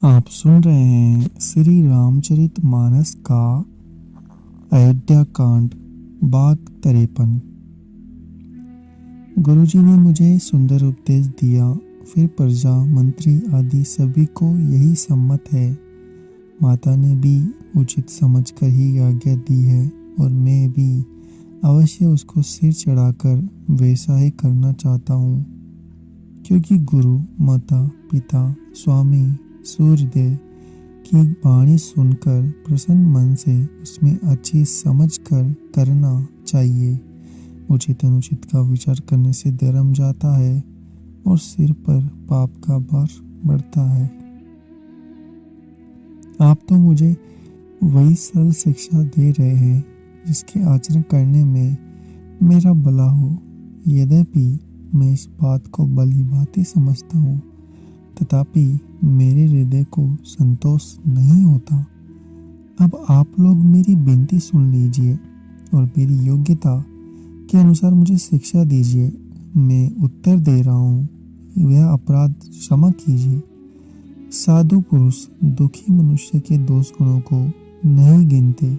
आप सुन रहे हैं श्री रामचरितमानस का अयोध्या कांड भाग 53। गुरुजी ने मुझे सुंदर उपदेश दिया। फिर प्रजा मंत्री आदि सभी को यही सम्मत है। माता ने भी उचित समझकर ही आज्ञा दी है और मैं भी अवश्य उसको सिर चढ़ाकर वैसा ही करना चाहता हूँ, क्योंकि गुरु माता पिता स्वामी सूर्यदेव की वाणी सुनकर प्रसन्न मन से उसमें अच्छी समझ कर करना चाहिए। उचित अनुचित का विचार करने से धर्म जाता है और सिर पर पाप का भार बढ़ता है। आप तो मुझे वही सरल शिक्षा दे रहे हैं जिसके आचरण करने में मेरा भला हो। यद्यपि मैं इस बात को भली भांति समझता हूँ, तथापि मेरे हृदय को संतोष नहीं होता। अब आप लोग मेरी विनती सुन लीजिए और मेरी योग्यता के अनुसार मुझे शिक्षा दीजिए। मैं उत्तर दे रहा हूँ, वह अपराध क्षमा कीजिए। साधु पुरुष दुखी मनुष्य के दोष गुणों को नहीं गिनते।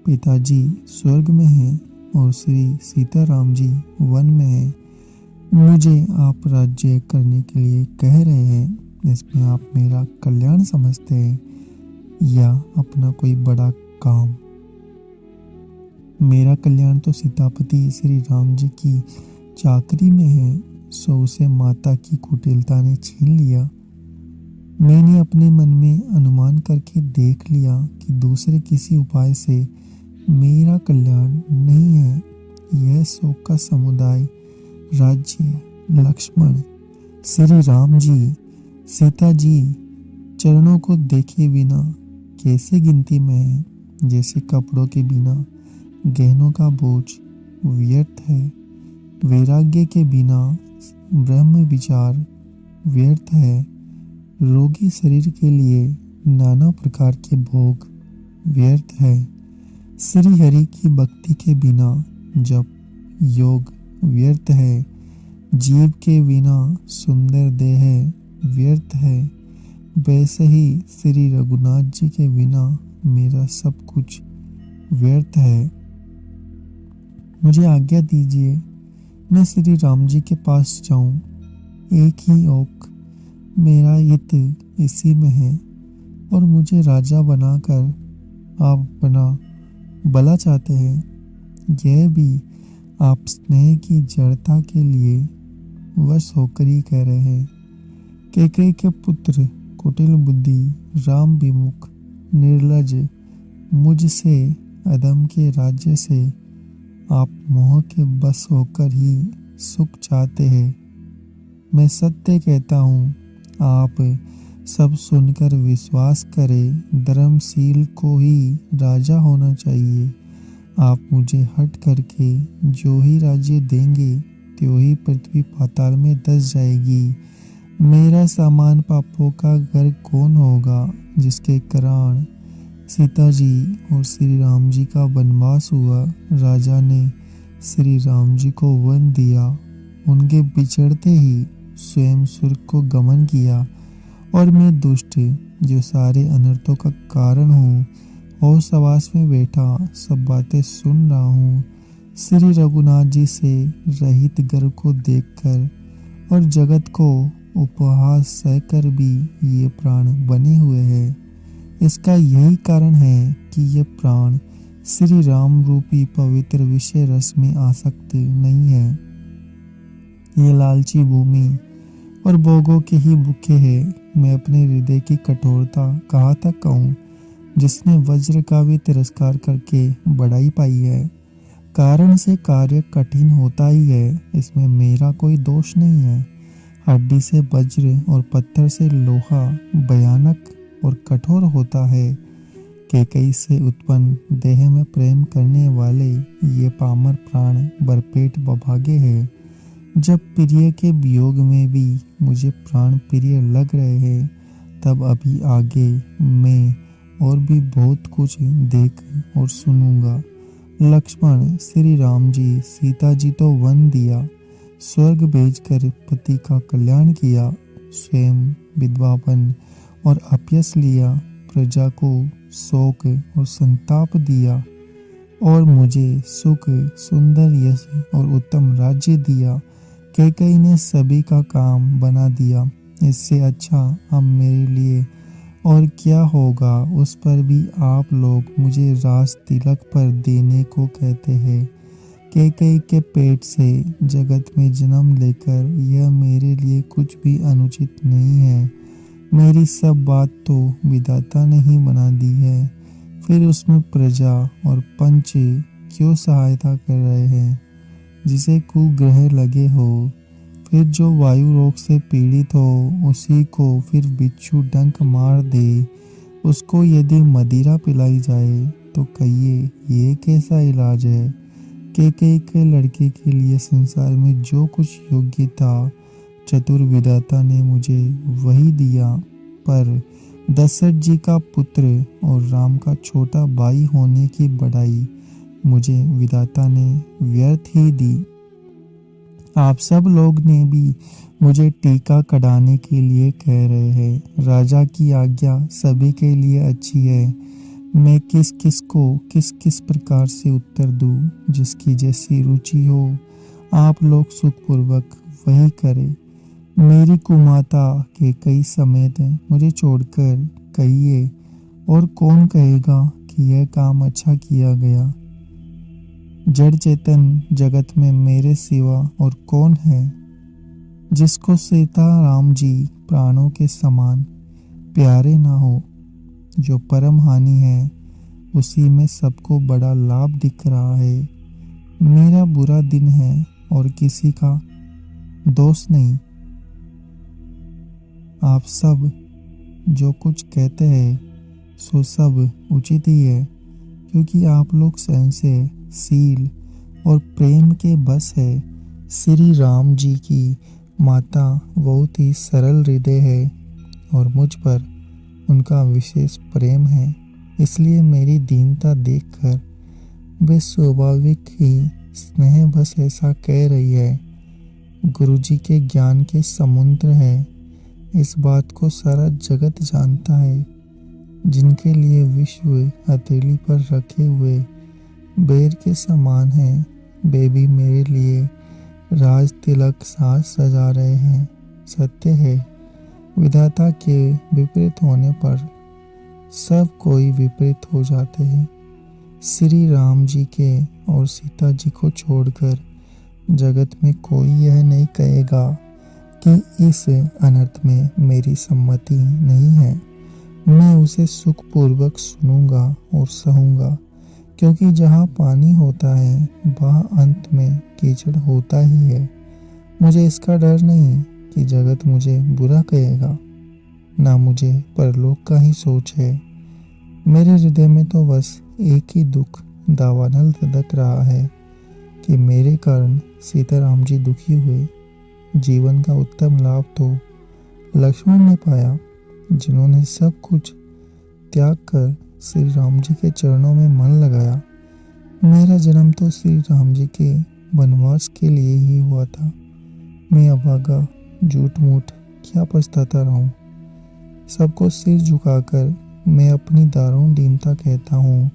पिताजी स्वर्ग में हैं और श्री सीताराम जी वन में हैं। मुझे आप राज्य करने के लिए कह रहे हैं, इसमें आप मेरा कल्याण समझते हैं या अपना कोई बड़ा काम? मेरा कल्याण तो सीतापति श्री राम जी की चाकरी में है, सो उसे माता की कुटिलता ने छीन लिया। मैंने अपने मन में अनुमान करके देख लिया कि दूसरे किसी उपाय से मेरा कल्याण नहीं है। यह शोक का समुदाय राज्य, लक्ष्मण, श्री राम जी, सीता जी चरणों को देखे बिना कैसे गिनती में है? जैसे कपड़ों के बिना गहनों का बोझ व्यर्थ है, वैराग्य के बिना ब्रह्म विचार व्यर्थ है, रोगी शरीर के लिए नाना प्रकार के भोग व्यर्थ है, श्री हरि की भक्ति के बिना जप योग व्यर्थ है, जीव के बिना सुंदर देह व्यर्थ है, वैसे ही श्री रघुनाथ जी के बिना मेरा सब कुछ व्यर्थ है। मुझे आज्ञा दीजिए, मैं श्री राम जी के पास जाऊं। एक ही ओक मेरा हित इसी में है और मुझे राजा बनाकर आप बना भला चाहते हैं। यह भी आप स्नेह की जड़ता के लिए वश होकर ही कह रहे हैं। कैकेयी के पुत्र कुटिल बुद्धि, राम विमुख, निर्लज, मुझसे अधम के राज्य से आप मोह के बस होकर ही सुख चाहते हैं। मैं सत्य कहता हूँ, आप सब सुनकर विश्वास करें। धर्मशील को ही राजा होना चाहिए। आप मुझे हट करके जो ही राज्य देंगे त्यों ही पृथ्वी पाताल में धस जाएगी। मेरा सामान पापों का घर कौन होगा, जिसके कारण सीता जी और श्री राम जी का वनवास हुआ। राजा ने श्री राम जी को वन दिया, उनके बिछड़ते ही स्वयं स्वर्ग को गमन किया, और मैं दुष्ट जो सारे अनर्थों का कारण हूँ और सवास में बैठा सब बातें सुन रहा हूँ। श्री रघुनाथ जी से रहित घर को देखकर और जगत को उपहास सहकर भी ये प्राण बने हुए हैं। इसका यही कारण है कि ये प्राण श्री राम रूपी पवित्र विषय रस में आसक्त नहीं है। ये लालची भूमि और भोगों के ही भूखे हैं। मैं अपने हृदय की कठोरता कहाँ तक कहूँ, जिसने वज्र का भी तिरस्कार करके बढ़ाई पाई है। कारण से कार्य कठिन होता ही है, इसमें मेरा कोई दोष नहीं है। हड्डी से वज्र और पत्थर से लोहा भयानक और कठोर होता है। कैकेयी से उत्पन्न देह में प्रेम करने वाले ये पामर प्राण भरपेट बभागे हैं। जब प्रिय के वियोग में भी मुझे प्राण प्रिय लग रहे हैं, तब अभी आगे मैं और भी बहुत कुछ देख और सुनूंगा। लक्ष्मण, श्री राम जी, सीता जी तो वन दिया, स्वर्ग भेजकर पति का कल्याण किया, स्वयं विधवा बन और अपयश लिया, प्रजा को शोक और संताप दिया और मुझे सुख, सुंदर यश और उत्तम राज्य दिया। कैकेयी ने सभी का काम बना दिया। इससे अच्छा अब मेरे लिए और क्या होगा। उस पर भी आप लोग मुझे राज तिलक पर देने को कहते हैं। कैकेयी के पेट से जगत में जन्म लेकर यह मेरे लिए कुछ भी अनुचित नहीं है। मेरी सब बात तो विधाता ने ही बना दी है। फिर उसमें प्रजा और पंच क्यों सहायता कर रहे हैं, जिसे कुग्रह लगे हो। फिर जो वायु रोग से पीड़ित हो, उसी को फिर बिच्छू डंक मार दे। उसको यदि मदिरा पिलाई जाए तो कहिए ये कैसा इलाज है। कैकेयी के लड़के के लिए संसार में जो कुछ योग्य था, चतुर विधाता ने मुझे वही दिया। पर दशरथ जी का पुत्र और राम का छोटा भाई होने की बड़ाई मुझे विधाता ने व्यर्थ ही दी। आप सब लोग ने भी मुझे टीका कढ़ाने के लिए कह रहे हैं। राजा की आज्ञा सभी के लिए अच्छी है। मैं किस किस को किस किस प्रकार से उत्तर दूं, जिसकी जैसी रुचि हो आप लोग सुखपूर्वक वही करें। मेरी कुमाता के कई समेत मुझे छोड़कर कहिए और कौन कहेगा कि यह काम अच्छा किया गया। जड़ चेतन जगत में मेरे सिवा और कौन है, जिसको सीता राम जी प्राणों के समान प्यारे ना हो। जो परम हानि है उसी में सबको बड़ा लाभ दिख रहा है। मेरा बुरा दिन है और किसी का दोष नहीं। आप सब जो कुछ कहते हैं सो सब उचित ही है, क्योंकि आप लोग संशय, सील और प्रेम के बस है। श्री राम जी की माता बहुत ही सरल हृदय है और मुझ पर उनका विशेष प्रेम है। इसलिए मेरी दीनता देखकर वे स्वाभाविक ही स्नेह बस ऐसा कह रही है। गुरुजी के ज्ञान के समुद्र है, इस बात को सारा जगत जानता है। जिनके लिए विश्व हथेली पर रखे हुए बेर के समान है, वे भी मेरे लिए राज तिलक साज सजा रहे हैं। सत्य है, विधाता के विपरीत होने पर सब कोई विपरीत हो जाते हैं। श्री राम जी के और सीता जी को छोड़कर जगत में कोई यह नहीं कहेगा कि इस अनर्थ में मेरी सम्मति नहीं है। मैं उसे सुखपूर्वक सुनूंगा और सहूंगा, क्योंकि जहाँ पानी होता है वहाँ अंत में कीचड़ होता ही है। मुझे इसका डर नहीं कि जगत मुझे बुरा कहेगा, ना मुझे परलोक का ही सोच है। मेरे हृदय में तो बस एक ही दुख दावानल धधक रहा है कि मेरे कारण सीताराम जी दुखी हुए। जीवन का उत्तम लाभ तो लक्ष्मण ने पाया, जिन्होंने सब कुछ त्याग कर श्री राम जी के चरणों में मन लगाया। मेरा जन्म तो श्री राम जी के वनवास के लिए ही हुआ था। मैं अभागा झूठ मूठ क्या पछताता रहूं। सबको सिर झुकाकर मैं अपनी दारुण दीनता कहता हूँ।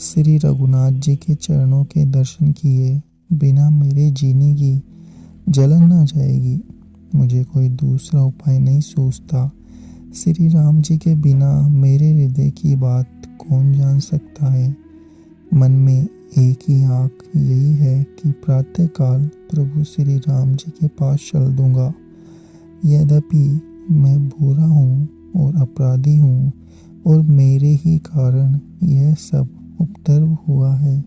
श्री रघुनाथ जी के चरणों के दर्शन किए बिना मेरे जीने की जलन ना जाएगी। मुझे कोई दूसरा उपाय नहीं सोचता। श्री राम जी के बिना मेरे हृदय की बात कौन जान सकता है। मन में एक ही आँख यही है कि प्रातःकाल प्रभु श्री राम जी के पास चल दूंगा। यद्यपि मैं बुरा हूँ और अपराधी हूँ और मेरे ही कारण यह सब उपद्रव हुआ है,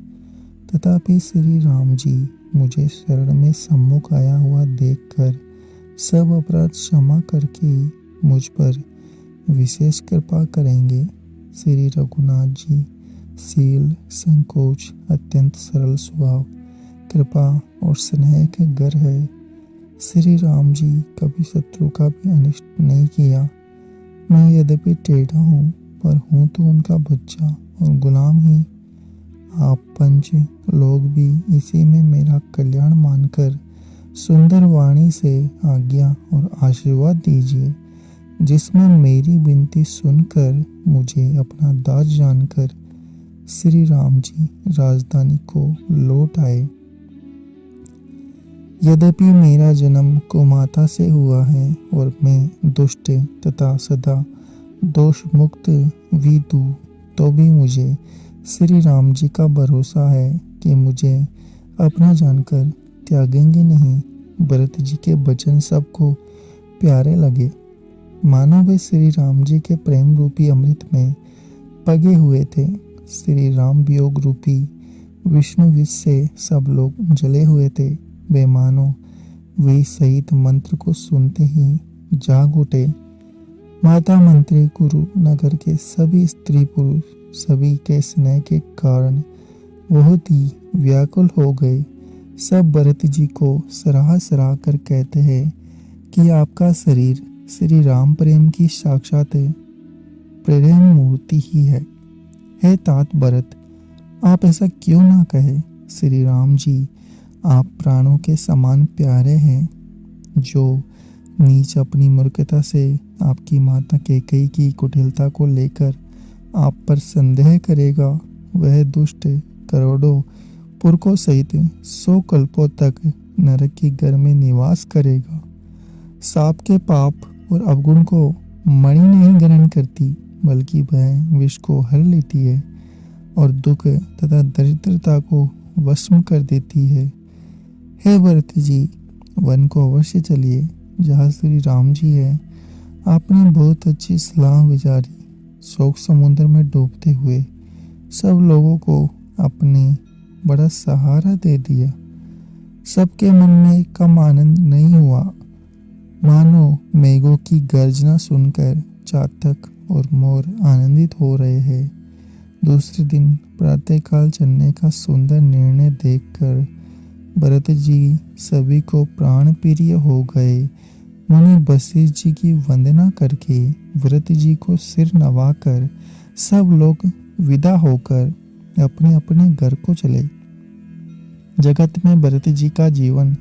तथापि श्री राम जी मुझे शरण में सम्मुख आया हुआ देखकर सब अपराध क्षमा करके मुझ पर विशेष कृपा करेंगे। श्री रघुनाथ जी शील, संकोच, अत्यंत सरल स्वभाव, कृपा और स्नेह के घर है। श्री राम जी कभी शत्रु का भी अनिष्ट नहीं किया। मैं यद्यपि टेढ़ा हूँ, पर हूँ तो उनका बच्चा और गुलाम ही। आप पंच लोग भी इसी में मेरा कल्याण मानकर सुंदर वाणी से आज्ञा और आशीर्वाद दीजिए। जिसमें मेरी विनती सुनकर मुझे अपना दास जानकर श्री राम जी राजधानी को लौट आए। यद्यपि मेरा जन्म कुमाता से हुआ है और मैं दुष्ट तथा सदा दोष मुक्त विदु, तो भी मुझे श्री राम जी का भरोसा है कि मुझे अपना जानकर त्यागेंगे नहीं। भरत जी के वचन सबको प्यारे लगे, मानो वे श्री राम जी के प्रेम रूपी अमृत में पगे हुए थे। श्री राम वियोग रूपी विष्णु विष से सब लोग जले हुए थे। वे मानो वे सहित मंत्र को सुनते ही जाग उठे। माता मंत्री गुरु नगर के सभी स्त्री पुरुष सभी के स्नेह के कारण बहुत ही व्याकुल हो गए। सब भरत जी को सराह सराह कर कहते हैं कि आपका शरीर श्री राम प्रेम की साक्षात प्रेम मूर्ति ही है। हे तात भरत, आप ऐसा क्यों ना कहे। श्री राम जी आप प्राणों के समान प्यारे हैं। जो नीच अपनी मूर्खता से आपकी माता कैकेयी की कुटिलता को लेकर आप पर संदेह करेगा, वह दुष्ट करोड़ों पुरखों सहित 100 कल्पों तक नरक की घर में निवास करेगा। सांप के पाप और अवगुण को मणि नहीं ग्रहण करती, बल्कि वह विष को हर लेती है और दुख तथा दरिद्रता को वश कर देती है। हे भरत जी, वन को अवश्य चलिए जहाँ श्री राम जी है। आपने बहुत अच्छी सलाह विचारी। शोक समुद्र में डूबते हुए सब लोगों को अपने बड़ा सहारा दे दिया। सबके मन में कम आनंद नहीं हुआ, मानो मेघों की गर्जना सुनकर चातक और मोर आनंदित हो रहे हैं। दूसरे दिन प्रातःकाल चलने का सुंदर निर्णय देखकर भरत जी सभी को प्राण प्रिय हो गए। मुनि वशिष्ठ जी की वंदना करके भरत जी को सिर नवाकर सब लोग विदा होकर अपने अपने घर को चले। जगत में भरत जी का जीवन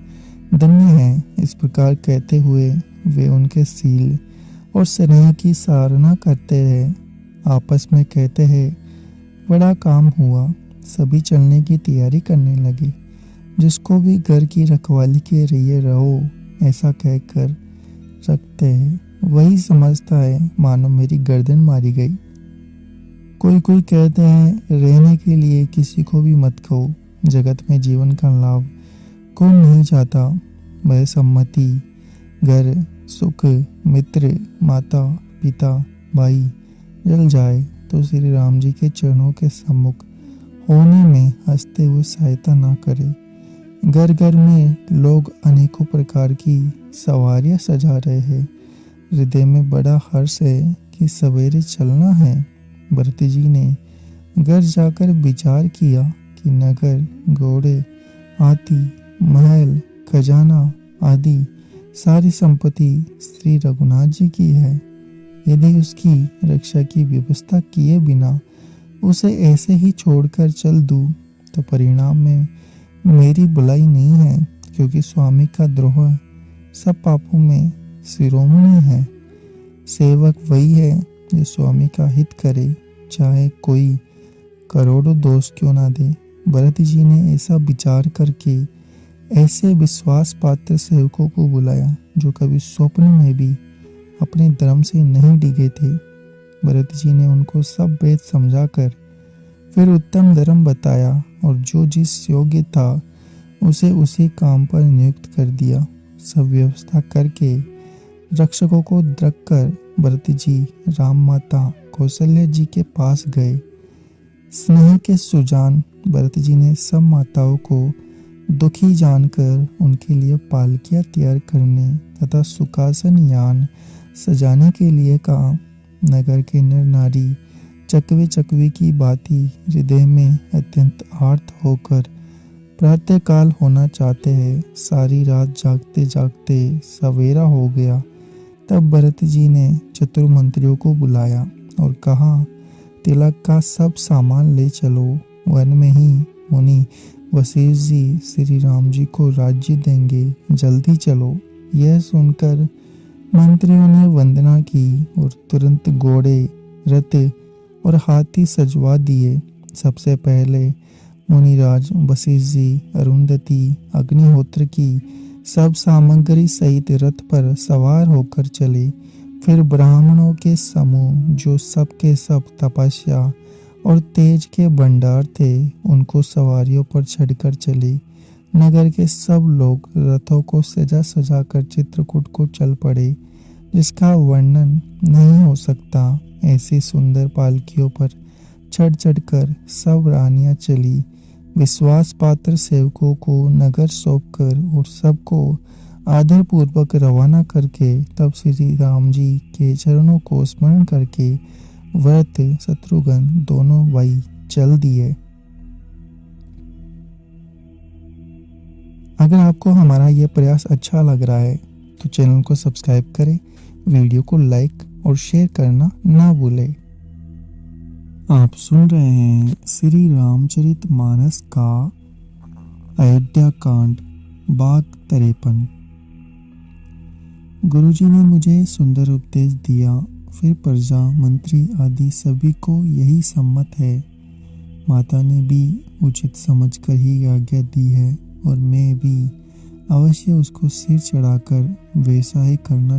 धन्य है, इस प्रकार कहते हुए वे उनके शील और स्नेह की सराहना करते रहे। आपस में कहते हैं, बड़ा काम हुआ। सभी चलने की तैयारी करने लगे। जिसको भी घर की रखवाली के लिए रहो ऐसा कहकर रखते हैं, वही समझता है मानो मेरी गर्दन मारी गई। कोई कोई कहते हैं, रहने के लिए किसी को भी मत कहो। जगत में जीवन का लाभ कौन नहीं चाहता। वह सम्मति, घर, सुख, मित्र, माता, पिता, भाई जल जाए तो श्री राम जी के चरणों के सम्मुख होने में हंसते हुए सहायता ना करे। घर घर में लोग अनेकों प्रकार की सवारियां सजा रहे हैं। हृदय में बड़ा हर्ष है कि सवेरे चलना है। भरत जी ने घर जाकर विचार किया कि नगर, घोड़े, हाथी, महल, खजाना आदि सारी संपत्ति श्री रघुनाथ जी की है। यदि उसकी रक्षा की व्यवस्था किए बिना उसे ऐसे ही छोड़कर चल दूं तो परिणाम में मेरी बुराई नहीं है, क्योंकि स्वामी का द्रोह सब पापों में शिरोमणि है। सेवक वही है जो स्वामी का हित करे, चाहे कोई करोड़ों दोष क्यों ना दे। भरत जी ने ऐसा विचार करके ऐसे विश्वास पात्र सेवकों को बुलाया जो कभी स्वप्न में भी अपने धर्म से नहीं डिगे थे। भरत जी ने उनको सब वेद समझाकर फिर उत्तम धर्म बताया और जो जिस योग्य था उसे उसी काम पर नियुक्त कर दिया। सब व्यवस्था करके रक्षकों को रखकर भरत जी राम माता कौशल्या जी के पास गए। स्नेह के सुजान भरत जी ने सब माताओं को दुखी जानकर उनके लिए पालकियां तैयार करने तथा सुखासन यान सजाने के लिए कहा। नगर के नर नारी चकवे चकवी की भांति हृदय में अत्यंत आर्त होकर प्रातःकाल होना चाहते हैं। सारी रात जागते जागते सवेरा हो गया। तब भरत जी ने चतुर मंत्रियों को बुलाया और कहा, तिलक का सब सामान ले चलो। वन में ही मुनि वशिष्ठ जी श्री राम जी को राज्य देंगे, जल्दी चलो। यह सुनकर मंत्रियों ने वंदना की और तुरंत घोड़े, रथ और हाथी सजवा दिए। सबसे पहले मुनिराज वशिष्ठ जी, अरुंधति, अग्निहोत्र की सब सामग्री सहित रथ पर सवार होकर चले। फिर ब्राह्मणों के समूह, जो सब के सब तपस्या और तेज के भंडार थे, उनको सवारियों पर चढ़कर चले। नगर के सब लोग रथों को सजा सजा कर चित्रकूट को चल पड़े, जिसका वर्णन नहीं हो सकता। ऐसी सुंदर पालकियों पर चढ़ चढ़कर सब रानियां चली। विश्वास पात्र सेवकों को नगर सौंपकर और सबको आदर पूर्वक रवाना करके तब श्री राम जी के चरणों को स्मरण करके भरत शत्रुघ्न दोनों भाई चल दिए। अगर आपको हमारा यह प्रयास अच्छा लग रहा है तो चैनल को सब्सक्राइब करें, वीडियो को लाइक और शेयर करना ना भूलें। आप सुन रहे हैं श्री रामचरितमानस का अयोध्या कांड भाग 53। गुरुजी ने मुझे सुंदर उपदेश दिया, फिर प्रजा, मंत्री आदि सभी को यही सम्मत है। माता ने भी उचित समझकर ही आज्ञा दी है और मैं भी अवश्य उसको सिर चढ़ाकर वैसा ही करना